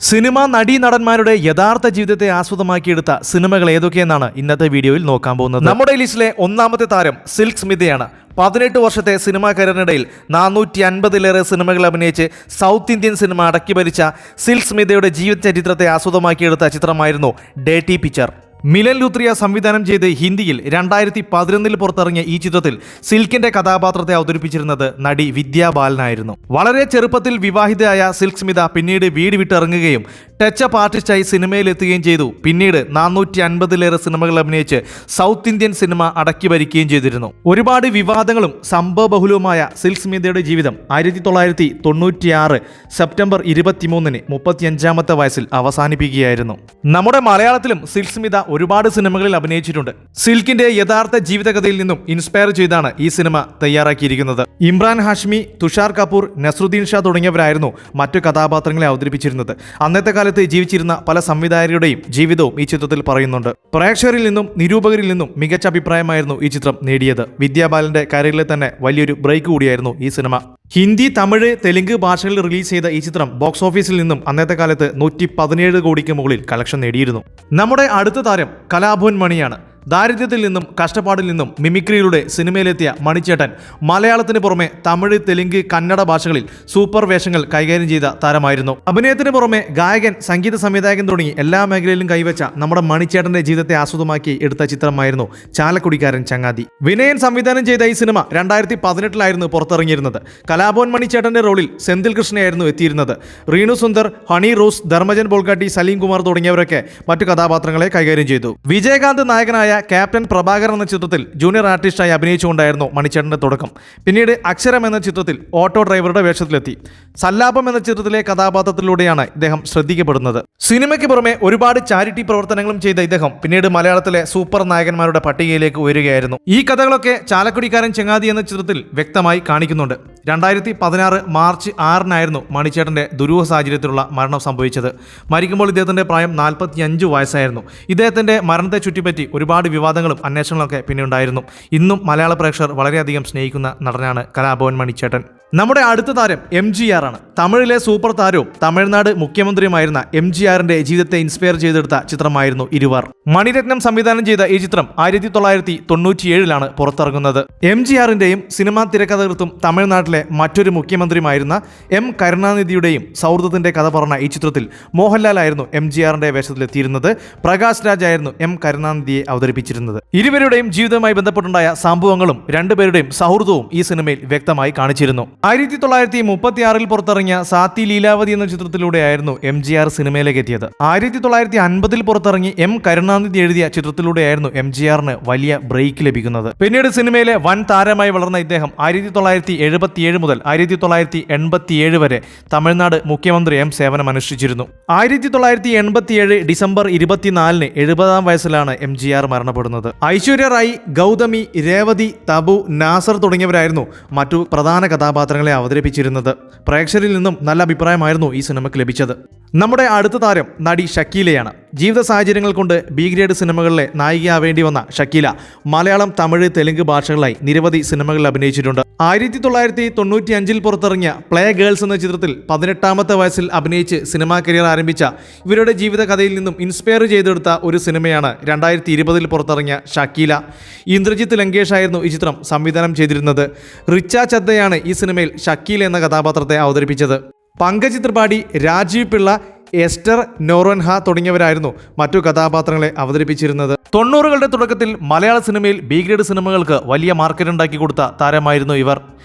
Cinema നടീനടന്മാരുടെ യഥാർത്ഥ ജീവിതത്തെ ആസ്പദമാക്കിയെടുത്ത സിനിമകൾ ഏതൊക്കെയെന്നാണ് ഇന്നത്തെ വീഡിയോയിൽ നോക്കാൻ പോകുന്നത്. നമ്മുടെ ലിസ്റ്റിലെ ഒന്നാമത്തെ താരം സിൽക്ക് സ്മിതയാണ്. 18 വർഷത്തെ സിനിമാ കരിയറിനിടയിൽ 450-ലേറെ സിനിമകൾ അഭിനയിച്ച് സൗത്ത് ഇന്ത്യൻ സിനിമ അടക്കി ഭരിച്ച സിൽക്ക് സ്മിതയുടെ ജീവിത ചരിത്രത്തെ ആസ്പദമാക്കിയെടുത്ത ചിത്രമായിരുന്നു ഡേർട്ടി പിക്ചർ. മിലൻ ലൂത്രിയ സംവിധാനം ചെയ്ത് ഹിന്ദിയിൽ 2011 പുറത്തിറങ്ങിയ ഈ ചിത്രത്തിൽ സിൽക്കിന്റെ കഥാപാത്രത്തെ അവതരിപ്പിച്ചിരുന്നത് നടി വിദ്യാ ബാലനായിരുന്നു. വളരെ ചെറുപ്പത്തിൽ വിവാഹിതയായ സിൽക്ക് സ്മിത പിന്നീട് വീട് വിട്ടിറങ്ങുകയും ടച്ചപ്പ് ആർട്ടിസ്റ്റായി സിനിമയിലെത്തുകയും ചെയ്തു. പിന്നീട് 450-ലേറെ സിനിമകൾ അഭിനയിച്ച് സൗത്ത് ഇന്ത്യൻ സിനിമ അടക്കി ഭരിക്കുകയും ചെയ്തിരുന്നു. ഒരുപാട് വിവാദങ്ങളും സംഭവബഹുലവുമായ സിൽക്ക് സ്മിതയുടെ ജീവിതം 1996 സെപ്റ്റംബർ 23-ന് 35-ാമത്തെ വയസ്സിൽ അവസാനിപ്പിക്കുകയായിരുന്നു. നമ്മുടെ മലയാളത്തിലും സിൽക്ക് സ്മിത ഒരുപാട് സിനിമകളിൽ അഭിനയിച്ചിട്ടുണ്ട്. സിൽക്കിന്റെ യഥാർത്ഥ ജീവിതകഥയിൽ നിന്നും ഇൻസ്പയർ ചെയ്താണ് ഈ സിനിമ തയ്യാറാക്കിയിരിക്കുന്നത്. ഇമ്രാൻ ഹാഷ്മി, തുഷാർ കപൂർ, നസ്രുദ്ദീൻ ഷാ തുടങ്ങിയവരായിരുന്നു മറ്റു കഥാപാത്രങ്ങളെ അവതരിപ്പിച്ചിരുന്നത്. അന്നത്തെ കാലത്ത് ജീവിച്ചിരുന്ന പല സംവിധായകരുടെയും ജീവിതവും ഈ ചിത്രത്തിൽ പറയുന്നുണ്ട്. പ്രേക്ഷകരിൽ നിന്നും നിരൂപകരിൽ നിന്നും മികച്ച അഭിപ്രായമായിരുന്നു ഈ ചിത്രം നേടിയത്. വിദ്യാ ബാലന്റെ കരിയറിലെ തന്നെ വലിയൊരു ബ്രേക്ക് കൂടിയായിരുന്നു ഈ സിനിമ. ഹിന്ദി, തമിഴ്, തെലുങ്ക് ഭാഷകളിൽ റിലീസ് ചെയ്ത ഈ ചിത്രം ബോക്സ് ഓഫീസിൽ നിന്നും അന്നത്തെ കാലത്ത് 117 കോടിക്ക് മുകളിൽ കളക്ഷൻ നേടിയിരുന്നു. നമ്മുടെ അടുത്ത താരം കലാഭവൻ മണിയാണ്. ദാരിദ്ര്യത്തിൽ നിന്നും കഷ്ടപ്പാടിൽ നിന്നും മിമിക്രിയിലൂടെ സിനിമയിലെത്തിയ മണിച്ചേട്ടൻ മലയാളത്തിന് പുറമെ തമിഴ്, തെലുങ്ക്, കന്നഡ ഭാഷകളിൽ സൂപ്പർ വേഷങ്ങൾ കൈകാര്യം ചെയ്ത താരമായിരുന്നു. അഭിനയത്തിന് പുറമെ ഗായകൻ, സംഗീത സംവിധായകൻ തുടങ്ങി എല്ലാ മേഖലയിലും കൈവച്ച നമ്മുടെ മണിച്ചേട്ടന്റെ ജീവിതത്തെ ആസ്പദമാക്കി എടുത്ത ചിത്രമായിരുന്നു ചാലക്കുടിക്കാരൻ ചങ്ങാതി. വിനയൻ സംവിധാനം ചെയ്ത ഈ സിനിമ 2018 പുറത്തിറങ്ങിയിരുന്നത്. കലാഭവൻ മണിച്ചേട്ടന്റെ റോളിൽ സെന്തിൽ കൃഷ്ണയായിരുന്നു എത്തിയിരുന്നത്. റീണു സുന്ദർ, ഹണി റോസ്, ധർമ്മജൻ ബോൾഗാട്ടി, സലീം കുമാർ തുടങ്ങിയവരൊക്കെ മറ്റു കഥാപാത്രങ്ങളെ കൈകാര്യം ചെയ്തു. വിജയകാന്ത് നായകനായ ക്യാപ്റ്റൻ പ്രഭാകർ എന്ന ചിത്രത്തിൽ ജൂനിയർ ആർട്ടിസ്റ്റായി അഭിനയിച്ചുകൊണ്ടായിരുന്നു മണിച്ചേട്ടന്റെ തുടക്കം. പിന്നീട് അക്ഷരം എന്ന ചിത്രത്തിൽ ഓട്ടോ ഡ്രൈവറുടെ വേഷത്തിലെത്തി. സല്ലാപം എന്ന ചിത്രത്തിലെ കഥാപാത്രത്തിലൂടെയാണ് ഇദ്ദേഹം ശ്രദ്ധിക്കപ്പെടുന്നത്. സിനിമയ്ക്ക് പുറമെ ഒരുപാട് ചാരിറ്റി പ്രവർത്തനങ്ങളും ചെയ്ത ഇദ്ദേഹം പിന്നീട് മലയാളത്തിലെ സൂപ്പർ നായകന്മാരുടെ പട്ടികയിലേക്ക് ഉയരുകയായിരുന്നു. ഈ കഥകളൊക്കെ ചാലക്കുടിക്കാരൻ ചങ്ങാതി എന്ന ചിത്രത്തിൽ വ്യക്തമായി കാണിക്കുന്നുണ്ട്. 2016 മാർച്ച് 6-നായിരുന്നു മണിച്ചേട്ടന്റെ ദുരൂഹ സാഹചര്യത്തിലുള്ള മരണം സംഭവിച്ചത്. മരിക്കുമ്പോൾ ഇദ്ദേഹത്തിന്റെ പ്രായം 45 വയസ്സായിരുന്നു. ഇദ്ദേഹത്തിന്റെ മരണത്തെ ചുറ്റിപ്പറ്റി ഒരുപാട് വിവാദങ്ങളും അന്വേഷണങ്ങളൊക്കെ പിന്നെ ഉണ്ടായിരുന്നു. ഇന്നും മലയാള പ്രേക്ഷകർ വളരെയധികം സ്നേഹിക്കുന്ന നടനാണ് കലാഭവൻ മണിച്ചേട്ടൻ. നമ്മുടെ അടുത്ത താരം MGR ആണ്. തമിഴിലെ സൂപ്പർ താരവും തമിഴ്നാട് മുഖ്യമന്ത്രിയുമായിരുന്ന MGRന്റെ ജീവിതത്തെ ഇൻസ്പയർ ചെയ്തെടുത്ത ചിത്രമായിരുന്നു ഇരുവർ. മണിരത്നം സംവിധാനം ചെയ്ത ഈ ചിത്രം 1997 പുറത്തിറങ്ങുന്നത്. MGRന്റെയും സിനിമാ തിരക്കഥകൃത്തും തമിഴ്നാട്ടിലെ മറ്റൊരു മുഖ്യമന്ത്രിയുമായിരുന്ന M കരുണാനിധിയുടെയും സൗഹൃദത്തിന്റെ കഥ പറഞ്ഞ ഈ ചിത്രത്തിൽ മോഹൻലാൽ ആയിരുന്നു MGRന്റെ വേഷത്തിലെത്തിയിരുന്നത്. പ്രകാശ് രാജ് ആയിരുന്നു M കരുണാനിധിയെ അവതരിപ്പിച്ചിരുന്നത്. ഇരുവരുടെയും ജീവിതവുമായി ബന്ധപ്പെട്ടുണ്ടായ സംഭവങ്ങളും രണ്ടുപേരുടെയും സൗഹൃദവും ഈ സിനിമയിൽ വ്യക്തമായി കാണിച്ചിരുന്നു. 1936 പുറത്തിറങ്ങിയ സാത്തി ലീലാവതി എന്ന ചിത്രത്തിലൂടെയായിരുന്നു MGR സിനിമയിലേക്ക് എത്തിയത്. 1950 പുറത്തിറങ്ങി M കരുണാനിധി എഴുതിയ ചിത്രത്തിലൂടെയായിരുന്നു MGRന് വലിയ ബ്രേക്ക് ലഭിക്കുന്നത്. പിന്നീട് സിനിമയിലെ വൻ താരമായി വളർന്ന ഇദ്ദേഹം 1977 മുതൽ 1987 വരെ തമിഴ്നാട് മുഖ്യമന്ത്രിയായും സേവനമനുഷ്ഠിച്ചിരുന്നു. 1987 ഡിസംബർ 24-ന് 70-ാം വയസ്സിലാണ് MGR മരണപ്പെടുന്നത്. ഐശ്വര്യ റായ്, ഗൗതമി, രേവതി, തബു, നാസർ തുടങ്ങിയവരായിരുന്നു മറ്റു പ്രധാന കഥാപാത്രങ്ങളെ അവതരിപ്പിച്ചിരുന്നത്. പ്രേക്ഷകരിൽ നിന്നും നല്ല അഭിപ്രായമായിരുന്നു ഈ സിനിമയ്ക്ക് ലഭിച്ചത്. നമ്മുടെ അടുത്ത താരം നടി ഷക്കീലയാണ്. ജീവിത സാഹചര്യങ്ങൾ കൊണ്ട് ബി ഗ്രേഡ് സിനിമകളിലെ നായികയാവേണ്ടി വന്ന ഷക്കീല മലയാളം, തമിഴ്, തെലുങ്ക് ഭാഷകളായി നിരവധി സിനിമകളിൽ അഭിനയിച്ചിട്ടുണ്ട്. 1995 പുറത്തിറങ്ങിയ പ്ലേ ഗേൾസ് എന്ന ചിത്രത്തിൽ 18-ാമത്തെ വയസ്സിൽ അഭിനയിച്ച് സിനിമാ കരിയർ ആരംഭിച്ച ഇവരുടെ ജീവിത കഥയിൽ നിന്നും ഇൻസ്പയർ ചെയ്തെടുത്ത ഒരു സിനിമയാണ് 2020 പുറത്തിറങ്ങിയ ഷക്കീല. ഇന്ദ്രജിത്ത് ലങ്കേഷ് ആയിരുന്നു ഈ ചിത്രം സംവിധാനം ചെയ്തിരുന്നത്. റിച്ച ചദ്ദയാണ് ഈ സിനിമയിൽ ഷക്കീല എന്ന കഥാപാത്രത്തെ അവതരിപ്പിച്ചത്. പങ്കജ് ത്രിപാഠി, രാജീവ് പിള്ള, എസ്റ്റർ നോറൻഹ തുടങ്ങിയവരായിരുന്നു മറ്റു കഥാപാത്രങ്ങളെ അവതരിപ്പിച്ചിരുന്നത്. 90കളുടെ തുടക്കത്തിൽ മലയാള സിനിമയിൽ ബി ഗ്രേഡ് സിനിമകൾക്ക് വലിയ മാർക്കറ്റ് ഉണ്ടാക്കി കൊടുത്ത താരമായിരുന്നു ഇവർ.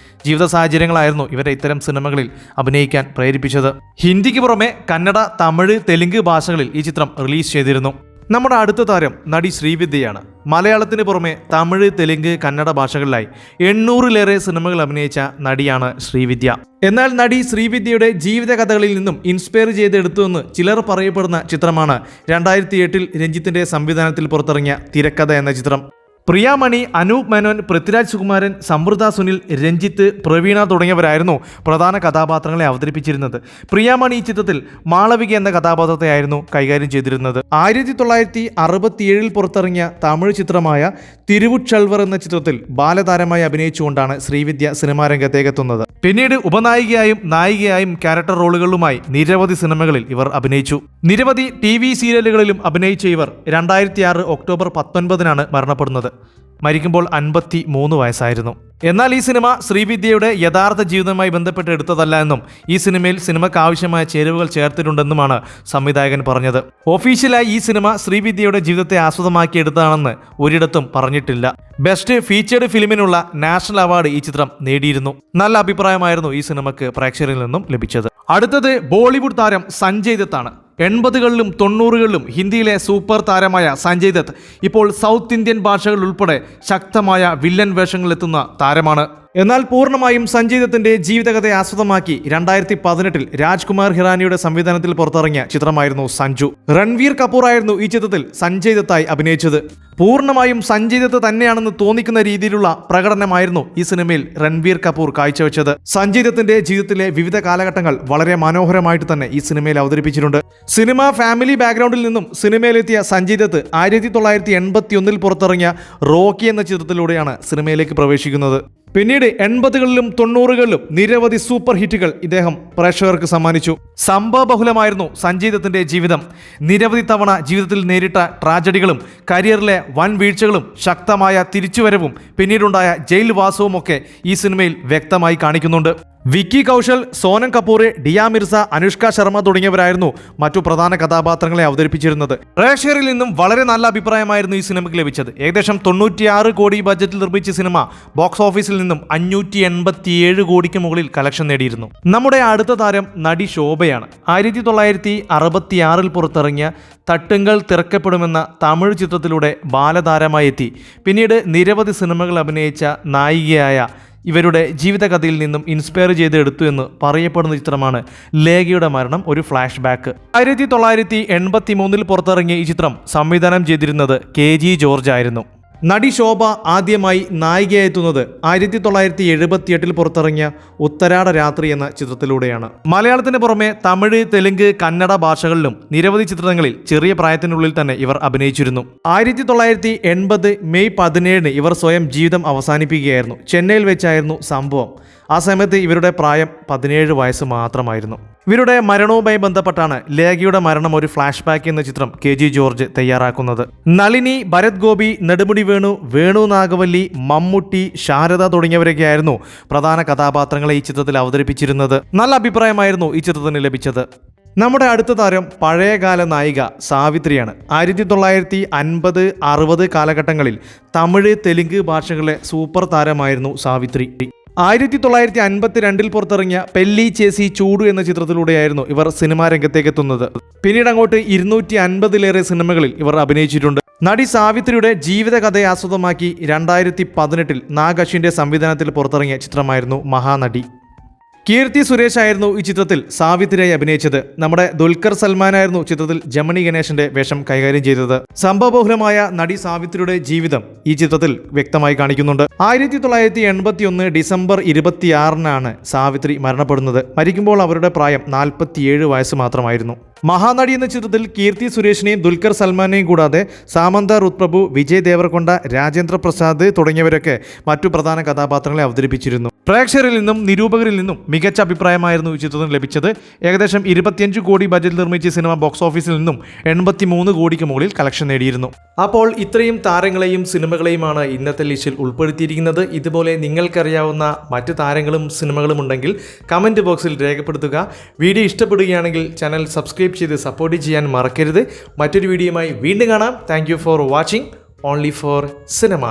ജീവിത സാഹചര്യങ്ങളായിരുന്നു ഇവരെ ഇത്തരം സിനിമകളിൽ അഭിനയിക്കാൻ പ്രേരിപ്പിച്ചത്. ഹിന്ദിക്ക് പുറമെ കന്നഡ, തമിഴ്, തെലുങ്ക് ഭാഷകളിൽ ഈ ചിത്രം റിലീസ് ചെയ്തിരുന്നു. നമ്മുടെ അടുത്ത താരം നടി ശ്രീവിദ്യയാണ്. മലയാളത്തിന് പുറമെ തമിഴ്, തെലുങ്ക്, കന്നഡ ഭാഷകളിലായി 800-ലേറെ സിനിമകൾ അഭിനയിച്ച നടിയാണ് ശ്രീവിദ്യ. എന്നാൽ നടി ശ്രീവിദ്യയുടെ ജീവിതകഥകളിൽ നിന്നും ഇൻസ്പയർ ചെയ്തെടുത്തുവെന്ന് ചിലർ പറയപ്പെടുന്ന ചിത്രമാണ് 2008 രഞ്ജിത്തിന്റെ സംവിധാനത്തിൽ പുറത്തിറങ്ങിയ തിരക്കഥ എന്ന ചിത്രം. പ്രിയാമണി, അനൂപ് മേനോൻ, പൃഥ്വിരാജ് സുകുമാരൻ, സമൃദ്ധ സുനിൽ, രഞ്ജിത്ത്, പ്രവീണ തുടങ്ങിയവരായിരുന്നു പ്രധാന കഥാപാത്രങ്ങളെ അവതരിപ്പിച്ചിരുന്നത്. പ്രിയാമണി ഈ ചിത്രത്തിൽ മാളവിക എന്ന കഥാപാത്രത്തെയായിരുന്നു കൈകാര്യം ചെയ്തിരുന്നത്. 1967 പുറത്തിറങ്ങിയ തമിഴ് ചിത്രമായ തിരുവുച്ചൽവർ എന്ന ചിത്രത്തിൽ ബാലതാരമായി അഭിനയിച്ചുകൊണ്ടാണ് ശ്രീവിദ്യ സിനിമാ രംഗത്തേക്ക് എത്തുന്നത്. പിന്നീട് ഉപനായികയായും നായികയായും ക്യാരക്ടർ റോളുകളുമായി നിരവധി സിനിമകളിൽ ഇവർ അഭിനയിച്ചു. നിരവധി TV സീരിയലുകളിലും അഭിനയിച്ച ഇവർ 2006 ഒക്ടോബർ 19 മരണപ്പെടുന്നത്. മരിക്കുമ്പോൾ 53 വയസ്സായിരുന്നു. എന്നാൽ ഈ സിനിമ ശ്രീവിദ്യയുടെ യഥാർത്ഥ ജീവിതവുമായി ബന്ധപ്പെട്ട് എടുത്തതല്ല എന്നും ഈ സിനിമയിൽ സിനിമയ്ക്ക് ആവശ്യമായ ചേരുവകൾ ചേർത്തിട്ടുണ്ടെന്നുമാണ് സംവിധായകൻ പറഞ്ഞത്. ഒഫീഷ്യലായി ഈ സിനിമ ശ്രീവിദ്യയുടെ ജീവിതത്തെ ആസ്പദമാക്കി എടുത്തതാണെന്ന് ഒരിടത്തും പറഞ്ഞിട്ടില്ല. ബെസ്റ്റ് ഫീച്ചേർഡ് ഫിലിമിനുള്ള നാഷണൽ അവാർഡ് ഈ ചിത്രം നേടിയിരുന്നു. നല്ല അഭിപ്രായമായിരുന്നു ഈ സിനിമയ്ക്ക് പ്രേക്ഷകരിൽ നിന്നും ലഭിച്ചത്. അടുത്തത് ബോളിവുഡ് താരം സഞ്ജയ് ദത്താണ്. 80കളിലും 90കളിലും ഹിന്ദിയിലെ സൂപ്പർ താരമായ സഞ്ജയ് ദത്ത് ഇപ്പോൾ സൗത്ത് ഇന്ത്യൻ ഭാഷകൾ ഉൾപ്പെടെ ശക്തമായ വില്ലൻ വേഷങ്ങളിലെത്തുന്ന താരമാണ്. എന്നാൽ പൂർണ്ണമായും സഞ്ജയ് ദത്തിന്റെ ജീവിതകഥയെ ആസ്പദമാക്കി 2018 രാജ്കുമാർ ഹിറാനിയുടെ സംവിധാനത്തിൽ പുറത്തിറങ്ങിയ ചിത്രമായിരുന്നു സഞ്ജു. രൺവീർ കപൂർ ആയിരുന്നു ഈ ചിത്രത്തിൽ സഞ്ജയ് ദത്തായി അഭിനയിച്ചത്. പൂർണ്ണമായും സഞ്ജയ് ദത്ത് തന്നെയാണെന്ന് തോന്നിക്കുന്ന രീതിയിലുള്ള പ്രകടനമായിരുന്നു ഈ സിനിമയിൽ രൺവീർ കപൂർ കാഴ്ചവെച്ചത്. സഞ്ജയ് ദത്തിന്റെ ജീവിതത്തിലെ വിവിധ കാലഘട്ടങ്ങൾ വളരെ മനോഹരമായിട്ട് തന്നെ ഈ സിനിമയിൽ അവതരിപ്പിച്ചിട്ടുണ്ട്. സിനിമ ഫാമിലി ബാക്ക്ഗ്രൗണ്ടിൽ നിന്നും സിനിമയിലെത്തിയ സഞ്ജയ് ദത്ത് 1981 പുറത്തിറങ്ങിയ റോക്കി എന്ന ചിത്രത്തിലൂടെയാണ് സിനിമയിലേക്ക് പ്രവേശിക്കുന്നത്. പിന്നീട് 80കളിലും 90കളിലും നിരവധി സൂപ്പർ ഹിറ്റുകൾ ഇദ്ദേഹം പ്രേക്ഷകർക്ക് സമ്മാനിച്ചു. സംഭവബഹുലമായിരുന്നു സഞ്ജയ് ദത്തിന്റെ ജീവിതം. നിരവധി തവണ ജീവിതത്തിൽ നേരിട്ട ട്രാജഡികളും കരിയറിലെ വൻ വീഴ്ചകളും ശക്തമായ തിരിച്ചുവരവും പിന്നീടുണ്ടായ ജയിൽ വാസവും ഒക്കെ ഈ സിനിമയിൽ വ്യക്തമായി കാണിക്കുന്നുണ്ട്. വിക്കി കൗശൽ, സോനം കപൂർ, ഡിയ മിർസ, അനുഷ്ക ശർമ്മ തുടങ്ങിയവരായിരുന്നു മറ്റു പ്രധാന കഥാപാത്രങ്ങളെ അവതരിപ്പിച്ചിരുന്നത്. പ്രേക്ഷകരിൽ നിന്നും വളരെ നല്ല അഭിപ്രായമായിരുന്നു ഈ സിനിമയ്ക്ക് ലഭിച്ചത്. ഏകദേശം 96 കോടി ബജറ്റിൽ നിർമ്മിച്ച സിനിമ ബോക്സ് ഓഫീസിൽ നിന്നും 587 കോടിക്ക് മുകളിൽ കളക്ഷൻ നേടിയിരുന്നു. നമ്മുടെ അടുത്ത താരം നടി ശോഭയാണ്. 1966 പുറത്തിറങ്ങിയ തട്ടുങ്കൽ തിരക്കപ്പെടുമെന്ന തമിഴ് ചിത്രത്തിലൂടെ ബാലതാരമായി എത്തി. പിന്നീട് നിരവധി സിനിമകൾ അഭിനയിച്ച നായികയായ ഇവരുടെ ജീവിതകഥയിൽ നിന്നും ഇൻസ്പയർ ചെയ്തെടുത്തു എന്ന് പറയപ്പെടുന്ന ചിത്രമാണ് ലേഖയുടെ മരണം ഒരു ഫ്ലാഷ് ബാക്ക്. 1983 പുറത്തിറങ്ങിയ ഈ ചിത്രം സംവിധാനം ചെയ്തിരുന്നത് KG ജോർജ് ആയിരുന്നു. നടി ശോഭ ആദ്യമായി നായികയായെത്തുന്നത് 1978 പുറത്തിറങ്ങിയ ഉത്തരാട രാത്രി എന്ന ചിത്രത്തിലൂടെയാണ്. മലയാളത്തിന് പുറമെ തമിഴ്, തെലുങ്ക്, കന്നഡ ഭാഷകളിലും നിരവധി ചിത്രങ്ങളിൽ ചെറിയ പ്രായത്തിനുള്ളിൽ തന്നെ ഇവർ അഭിനയിച്ചിരുന്നു. 1980 മെയ് 17 ഇവർ സ്വയം ജീവിതം അവസാനിപ്പിക്കുകയായിരുന്നു. ചെന്നൈയിൽ വെച്ചായിരുന്നു സംഭവം. ആ സമയത്ത് ഇവരുടെ പ്രായം 17 വയസ്സ് മാത്രമായിരുന്നു. ഇവരുടെ മരണവുമായി ബന്ധപ്പെട്ടാണ് ലേഖയുടെ മരണം ഒരു ഫ്ലാഷ് ബാക്ക് എന്ന ചിത്രം KG ജോർജ് തയ്യാറാക്കുന്നത്. നളിനി, ഭരത് ഗോപി, നെടുമുടി വേണു, വേണു നാഗവല്ലി, മമ്മൂട്ടി, ശാരദ തുടങ്ങിയവരൊക്കെയായിരുന്നു പ്രധാന കഥാപാത്രങ്ങളെ ഈ ചിത്രത്തിൽ അവതരിപ്പിച്ചിരുന്നത്. നല്ല അഭിപ്രായമായിരുന്നു ഈ ചിത്രത്തിന് ലഭിച്ചത്. നമ്മുടെ അടുത്ത താരം പഴയകാല നായിക സാവിത്രിയാണ്. 1950, 60 കാലഘട്ടങ്ങളിൽ തമിഴ്, തെലുങ്ക് ഭാഷകളിലെ സൂപ്പർ താരമായിരുന്നു സാവിത്രി. 1952 പുറത്തിറങ്ങിയ പെല്ലി ചേസി ചൂടു എന്ന ചിത്രത്തിലൂടെയായിരുന്നു ഇവർ സിനിമാ രംഗത്തേക്ക് എത്തുന്നത്. പിന്നീട് അങ്ങോട്ട് 250-ലേറെ സിനിമകളിൽ ഇവർ അഭിനയിച്ചിട്ടുണ്ട്. നടി സാവിത്രിയുടെ ജീവിതകഥയെ ആസ്പദമാക്കി 2018 നാഗ് അശ്വിന്റെ സംവിധാനത്തിൽ പുറത്തിറങ്ങിയ ചിത്രമായിരുന്നു മഹാനടി. കീർത്തി സുരേഷ് ആയിരുന്നു ഈ ചിത്രത്തിൽ സാവിത്രിയായി അഭിനയിച്ചത്. നമ്മുടെ ദുൽഖർ സൽമാനായിരുന്നു ചിത്രത്തിൽ ജമനി ഗണേശന്റെ വേഷം കൈകാര്യം ചെയ്തത്. സംഭവബഹുലമായ നടി സാവിത്രിയുടെ ജീവിതം ഈ ചിത്രത്തിൽ വ്യക്തമായി കാണിക്കുന്നുണ്ട്. 1981 ഡിസംബർ 26 സാവിത്രി മരണപ്പെടുന്നത്. മരിക്കുമ്പോൾ അവരുടെ പ്രായം 47 വയസ്സ് മാത്രമായിരുന്നു. മഹാനടി എന്ന ചിത്രത്തിൽ കീർത്തി സുരേഷിനെയും ദുൽഖർ സൽമാനെയും കൂടാതെ സാമന്ത റുത്പ്രഭു, വിജയ് ദേവർകൊണ്ട, രാജേന്ദ്ര പ്രസാദ് തുടങ്ങിയവരൊക്കെ മറ്റു പ്രധാന കഥാപാത്രങ്ങളെ അവതരിപ്പിച്ചിരുന്നു. പ്രേക്ഷകരിൽ നിന്നും നിരൂപകരിൽ നിന്നും മികച്ച അഭിപ്രായമായിരുന്നു ഈ ചിത്രത്തിന് ലഭിച്ചത്. ഏകദേശം 25 കോടി ബജറ്റ് നിർമ്മിച്ച സിനിമ ബോക്സ് ഓഫീസിൽ നിന്നും 83 കോടിക്ക് മുകളിൽ കളക്ഷൻ നേടിയിരുന്നു. അപ്പോൾ ഇത്രയും താരങ്ങളെയും സിനിമകളെയുമാണ് ഇന്നത്തെ ലിസ്റ്റിൽ ഉൾപ്പെടുത്തിയിരിക്കുന്നത്. ഇതുപോലെ നിങ്ങൾക്കറിയാവുന്ന മറ്റ് താരങ്ങളും സിനിമകളും ഉണ്ടെങ്കിൽ കമൻറ്റ് ബോക്സിൽ രേഖപ്പെടുത്തുക. വീഡിയോ ഇഷ്ടപ്പെടുകയാണെങ്കിൽ ചാനൽ സബ്സ്ക്രൈബ് ചെയ്ത് സപ്പോർട്ട് ചെയ്യാൻ മറക്കരുത്. മറ്റൊരു വീഡിയോയുമായി വീണ്ടും കാണാം. Thank you for watching only for cinema.